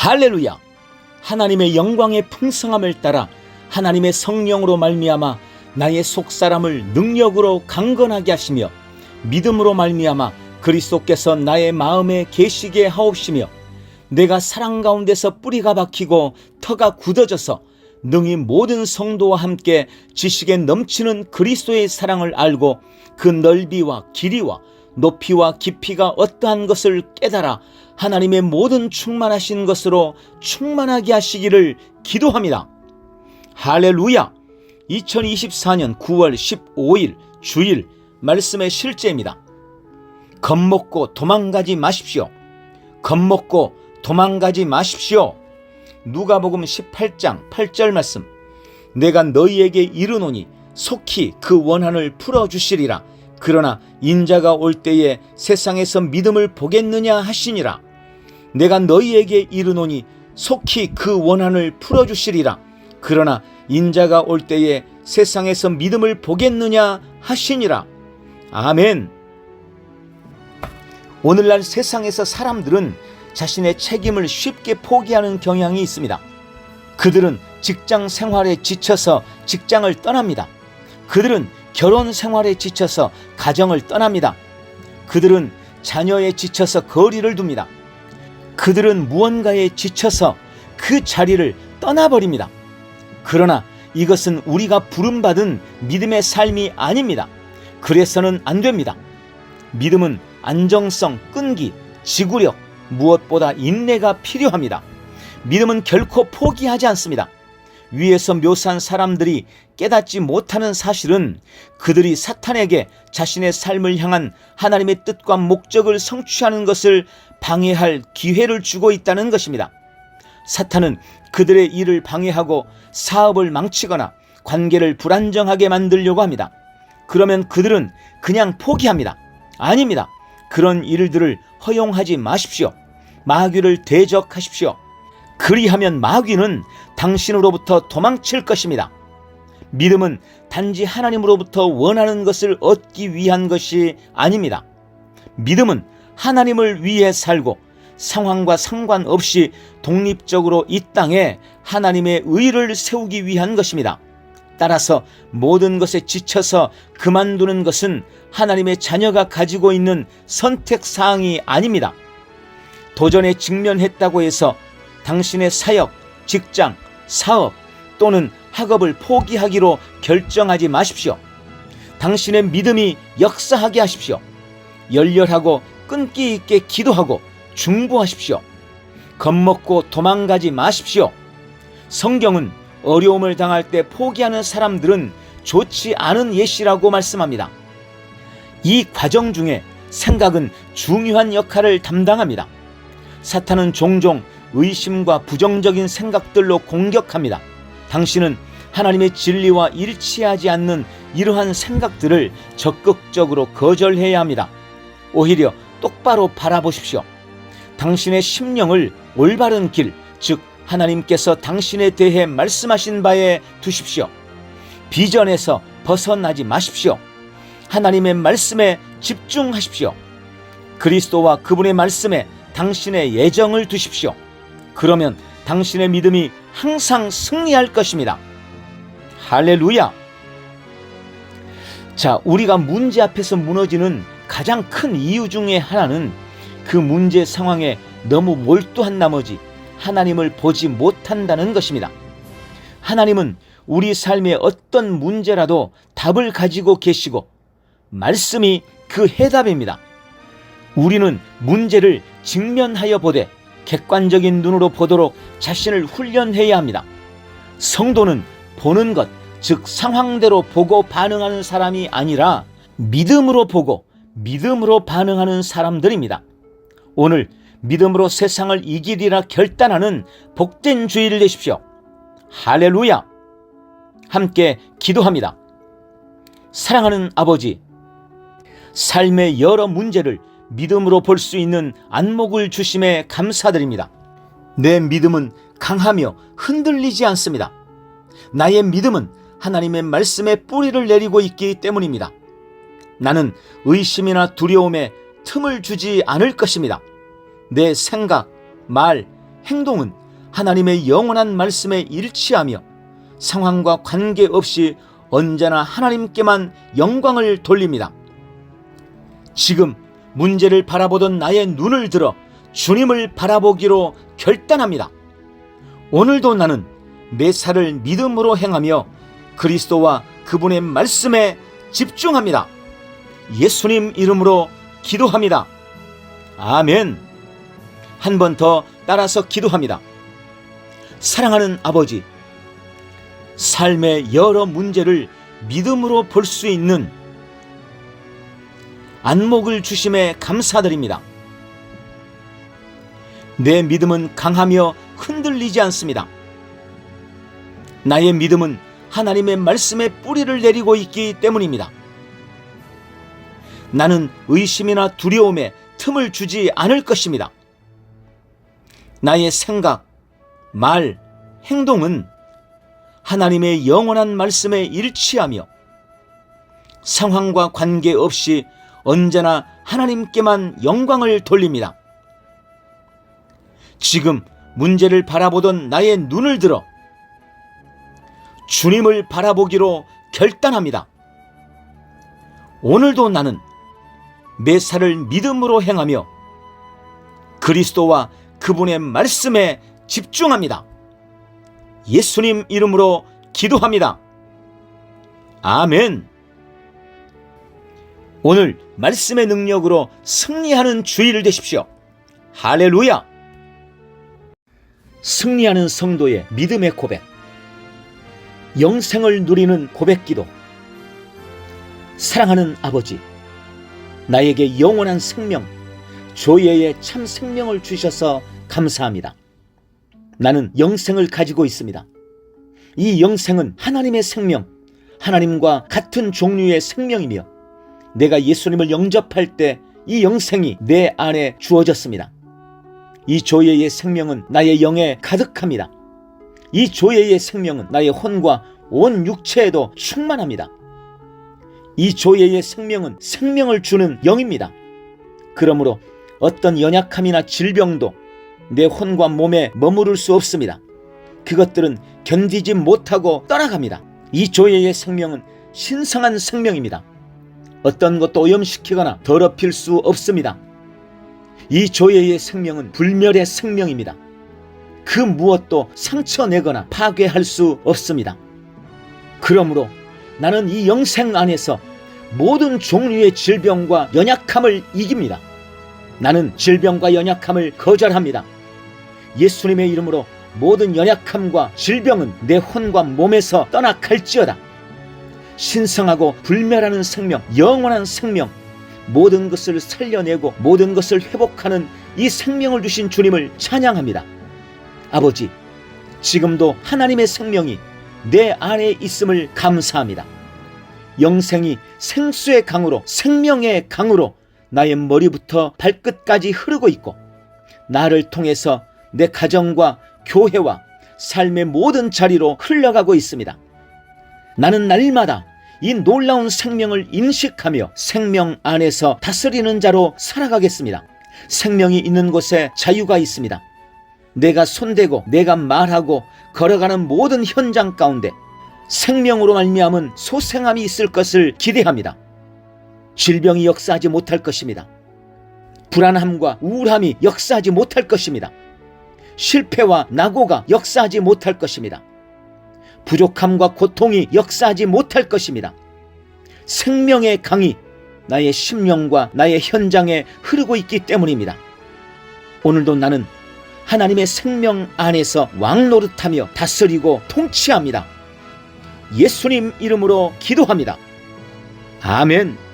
할렐루야! 하나님의 영광의 풍성함을 따라 하나님의 성령으로 말미암아 나의 속사람을 능력으로 강건하게 하시며 믿음으로 말미암아 그리스도께서 나의 마음에 계시게 하옵시며 내가 사랑 가운데서 뿌리가 박히고 터가 굳어져서 능히 모든 성도와 함께 지식에 넘치는 그리스도의 사랑을 알고 그 넓이와 길이와 높이와 깊이가 어떠한 것을 깨달아 하나님의 모든 충만하신 것으로 충만하게 하시기를 기도합니다. 할렐루야! 2024년 9월 15일 주일 말씀의 실제입니다. 겁먹고 도망가지 마십시오. 겁먹고 도망가지 마십시오. 누가복음 18장 8절 말씀. 내가 너희에게 이르노니 속히 그 원한을 풀어주시리라. 그러나 인자가 올 때에 세상에서 믿음을 보겠느냐 하시니라. 내가 너희에게 이르노니 속히 그 원한을 풀어주시리라. 그러나 인자가 올 때에 세상에서 믿음을 보겠느냐 하시니라. 아멘. 오늘날 세상에서 사람들은 자신의 책임을 쉽게 포기하는 경향이 있습니다. 그들은 직장 생활에 지쳐서 직장을 떠납니다. 그들은 결혼 생활에 지쳐서 가정을 떠납니다. 그들은 자녀에 지쳐서 거리를 둡니다. 그들은 무언가에 지쳐서 그 자리를 떠나버립니다. 그러나 이것은 우리가 부름받은 믿음의 삶이 아닙니다. 그래서는 안 됩니다. 믿음은 안정성, 끈기, 지구력, 무엇보다 인내가 필요합니다. 믿음은 결코 포기하지 않습니다. 위에서 묘사한 사람들이 깨닫지 못하는 사실은 그들이 사탄에게 자신의 삶을 향한 하나님의 뜻과 목적을 성취하는 것을 방해할 기회를 주고 있다는 것입니다. 사탄은 그들의 일을 방해하고 사업을 망치거나 관계를 불안정하게 만들려고 합니다. 그러면 그들은 그냥 포기합니다. 아닙니다. 그런 일들을 허용하지 마십시오. 마귀를 대적하십시오. 그리하면 마귀는 당신으로부터 도망칠 것입니다. 믿음은 단지 하나님으로부터 원하는 것을 얻기 위한 것이 아닙니다. 믿음은 하나님을 위해 살고 상황과 상관없이 독립적으로 이 땅에 하나님의 의를 세우기 위한 것입니다. 따라서 모든 것에 지쳐서 그만두는 것은 하나님의 자녀가 가지고 있는 선택사항이 아닙니다. 도전에 직면했다고 해서 당신의 사역, 직장, 사업 또는 학업을 포기하기로 결정하지 마십시오. 당신의 믿음이 역사하게 하십시오. 열렬하고 끈기 있게 기도하고 중보하십시오. 겁먹고 도망가지 마십시오. 성경은 어려움을 당할 때 포기하는 사람들은 좋지 않은 예시라고 말씀합니다. 이 과정 중에 생각은 중요한 역할을 담당합니다. 사탄은 종종 의심과 부정적인 생각들로 공격합니다. 당신은 하나님의 진리와 일치하지 않는 이러한 생각들을 적극적으로 거절해야 합니다. 오히려 똑바로 바라보십시오. 당신의 심령을 올바른 길, 즉 하나님께서 당신에 대해 말씀하신 바에 두십시오. 비전에서 벗어나지 마십시오. 하나님의 말씀에 집중하십시오. 그리스도와 그분의 말씀에 당신의 예정을 두십시오. 그러면 당신의 믿음이 항상 승리할 것입니다. 할렐루야! 자, 우리가 문제 앞에서 무너지는 가장 큰 이유 중에 하나는 그 문제 상황에 너무 몰두한 나머지 하나님을 보지 못한다는 것입니다. 하나님은 우리 삶의 어떤 문제라도 답을 가지고 계시고 말씀이 그 해답입니다. 우리는 문제를 직면하여 보되 객관적인 눈으로 보도록 자신을 훈련해야 합니다. 성도는 보는 것, 즉 상황대로 보고 반응하는 사람이 아니라 믿음으로 보고 믿음으로 반응하는 사람들입니다. 오늘 믿음으로 세상을 이기리라 결단하는 복된 주일 되십시오. 할렐루야! 함께 기도합니다. 사랑하는 아버지, 삶의 여러 문제를 믿음으로 볼 수 있는 안목을 주심에 감사드립니다. 내 믿음은 강하며 흔들리지 않습니다. 나의 믿음은 하나님의 말씀에 뿌리를 내리고 있기 때문입니다. 나는 의심이나 두려움에 틈을 주지 않을 것입니다. 내 생각, 말, 행동은 하나님의 영원한 말씀에 일치하며 상황과 관계없이 언제나 하나님께만 영광을 돌립니다. 지금 문제를 바라보던 나의 눈을 들어 주님을 바라보기로 결단합니다. 오늘도 나는 내 살을 믿음으로 행하며 그리스도와 그분의 말씀에 집중합니다. 예수님 이름으로 기도합니다. 아멘. 한 번 더 따라서 기도합니다. 사랑하는 아버지, 삶의 여러 문제를 믿음으로 볼 수 있는 안목을 주심에 감사드립니다. 내 믿음은 강하며 흔들리지 않습니다. 나의 믿음은 하나님의 말씀에 뿌리를 내리고 있기 때문입니다. 나는 의심이나 두려움에 틈을 주지 않을 것입니다. 나의 생각, 말, 행동은 하나님의 영원한 말씀에 일치하며 상황과 관계없이 언제나 하나님께만 영광을 돌립니다. 지금 문제를 바라보던 나의 눈을 들어 주님을 바라보기로 결단합니다. 오늘도 나는 내 살을 믿음으로 행하며 그리스도와 그분의 말씀에 집중합니다. 예수님 이름으로 기도합니다. 아멘. 오늘 말씀의 능력으로 승리하는 주일 되십시오. 할렐루야. 승리하는 성도의 믿음의 고백, 영생을 누리는 고백기도. 사랑하는 아버지, 나에게 영원한 생명, 조예의 참 생명을 주셔서 감사합니다. 나는 영생을 가지고 있습니다. 이 영생은 하나님의 생명, 하나님과 같은 종류의 생명이며 내가 예수님을 영접할 때 이 영생이 내 안에 주어졌습니다. 이 조예의 생명은 나의 영에 가득합니다. 이 조예의 생명은 나의 혼과 온 육체에도 충만합니다. 이 조예의 생명은 생명을 주는 영입니다. 그러므로 어떤 연약함이나 질병도 내 혼과 몸에 머무를 수 없습니다. 그것들은 견디지 못하고 떠나갑니다. 이 조예의 생명은 신성한 생명입니다. 어떤 것도 오염시키거나 더럽힐 수 없습니다. 이 조예의 생명은 불멸의 생명입니다. 그 무엇도 상처내거나 파괴할 수 없습니다. 그러므로 나는 이 영생 안에서 모든 종류의 질병과 연약함을 이깁니다. 나는 질병과 연약함을 거절합니다. 예수님의 이름으로 모든 연약함과 질병은 내 혼과 몸에서 떠나갈지어다. 신성하고 불멸하는 생명, 영원한 생명, 모든 것을 살려내고 모든 것을 회복하는 이 생명을 주신 주님을 찬양합니다. 아버지, 지금도 하나님의 생명이 내 안에 있음을 감사합니다. 영생이 생수의 강으로, 생명의 강으로 나의 머리부터 발끝까지 흐르고 있고 나를 통해서 내 가정과 교회와 삶의 모든 자리로 흘러가고 있습니다. 나는 날마다 이 놀라운 생명을 인식하며 생명 안에서 다스리는 자로 살아가겠습니다. 생명이 있는 곳에 자유가 있습니다. 내가 손대고 내가 말하고 걸어가는 모든 현장 가운데 생명으로 말미암은 소생함이 있을 것을 기대합니다. 질병이 역사하지 못할 것입니다. 불안함과 우울함이 역사하지 못할 것입니다. 실패와 낙오가 역사하지 못할 것입니다. 부족함과 고통이 역사하지 못할 것입니다. 생명의 강이 나의 심령과 나의 현장에 흐르고 있기 때문입니다. 오늘도 나는 하나님의 생명 안에서 왕노릇하며 다스리고 통치합니다. 예수님 이름으로 기도합니다. 아멘.